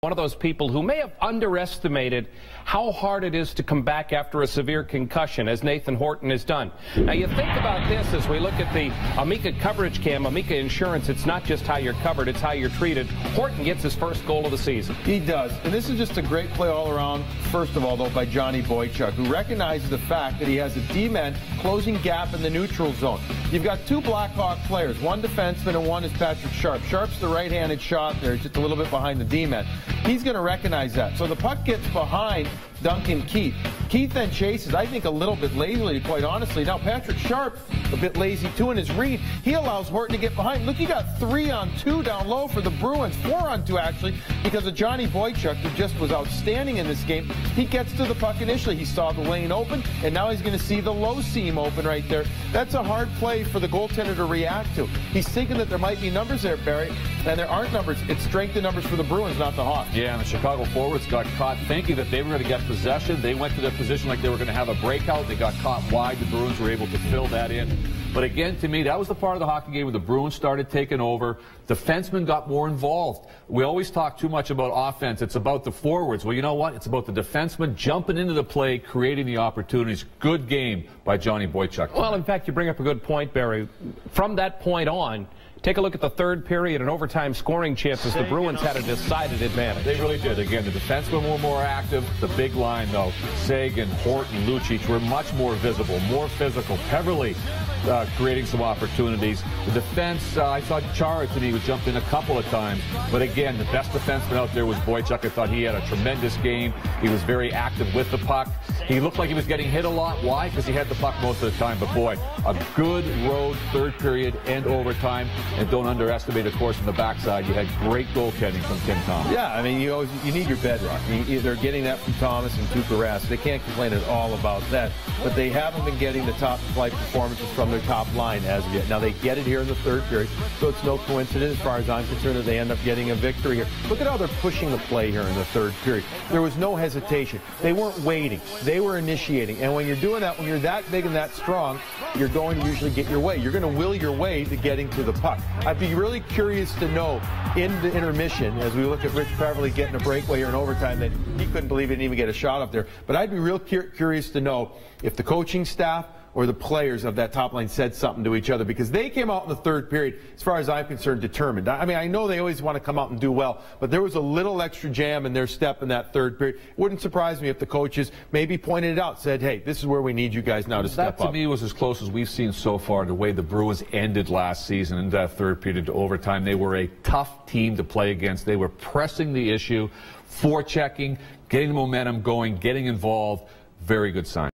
One of those people who may have underestimated how hard it is to come back after a severe concussion, as Nathan Horton has done. Now, you think about this as we look at the Amica Coverage Cam, Amica Insurance. It's not just how you're covered, it's how you're treated. Horton gets his first goal of the season. He does. And this is just a great play all around, first of all, though, by Johnny Boychuk, who recognizes the fact that he has a D-man closing gap in the neutral zone. You've got two Blackhawk players, one defenseman and one is Patrick Sharp. Sharp's the right-handed shot there, just a little bit behind the D-man. He's going to recognize that. So the puck gets behind Duncan Keith. Keith then chases, I think, a little bit lazily, quite honestly. Now, Patrick Sharp, a bit lazy, too, in his read. He allows Horton to get behind. Look, he got 3-on-2 down low for the Bruins, 4-on-2, actually, because of Johnny Boychuk, who just was outstanding in this game. He gets to the puck initially. He saw the lane open, and now he's going to see the low seam open right there. That's a hard play for the goaltender to react to. He's thinking that there might be numbers there, Barry, and there aren't numbers. It's strength in numbers for the Bruins, not the Hawks. Yeah, and the Chicago forwards got caught thinking that they were going to get possession. They went to their position like they were going to have a breakout. They got caught wide. The Bruins were able to fill that in. But again, to me, that was the part of the hockey game where the Bruins started taking over. Defensemen got more involved. We always talk too much about offense. It's about the forwards. Well, you know what? It's about the defensemen jumping into the play, creating the opportunities. Good game by Johnny Boychuk. Well, in fact, you bring up a good point, Barry. From that point on, take a look at the third period and overtime scoring chances. The Bruins had a decided advantage. They really did. Again, the defensemen were more active. The big line, though, Sagan, Horton, Lucic were much more visible, more physical. Peverly creating some opportunities. The defense, I saw Charles, and he would jump in a couple of times. But again, the best defenseman out there was Boychuk. I thought he had a tremendous game. He was very active with the puck. He looked like he was getting hit a lot. Why? Because he had the puck most of the time. But boy, a good road third period and overtime. And don't underestimate, of course, on the backside, you had great goaltending from Tim Thomas. Yeah, I mean, you need your bedrock. They're getting that from Thomas and Tuukka Rask. They can't complain at all about that. But they haven't been getting the top flight performances from their top line as of yet. Now, they get it here in the third period, so it's no coincidence, as far as I'm concerned, that they end up getting a victory here. Look at how they're pushing the play here in the third period. There was no hesitation. They weren't waiting. They were initiating. And when you're doing that, when you're that big and that strong, you're going to usually get your way. You're going to will your way to getting to the puck. I'd be really curious to know in the intermission, as we look at Rich Peverly getting a breakaway here in overtime, that he couldn't believe he didn't even get a shot up there. But I'd be real curious to know if the coaching staff or the players of that top line said something to each other, because they came out in the third period, as far as I'm concerned, determined. I mean, I know they always want to come out and do well, but there was a little extra jam in their step in that third period. It wouldn't surprise me if the coaches maybe pointed it out, said, hey, this is where we need you guys now to step up. That, to me, was as close as we've seen so far, the way the Bruins ended last season in that third period to overtime. They were a tough team to play against. They were pressing the issue, forechecking, getting the momentum going, getting involved. Very good sign.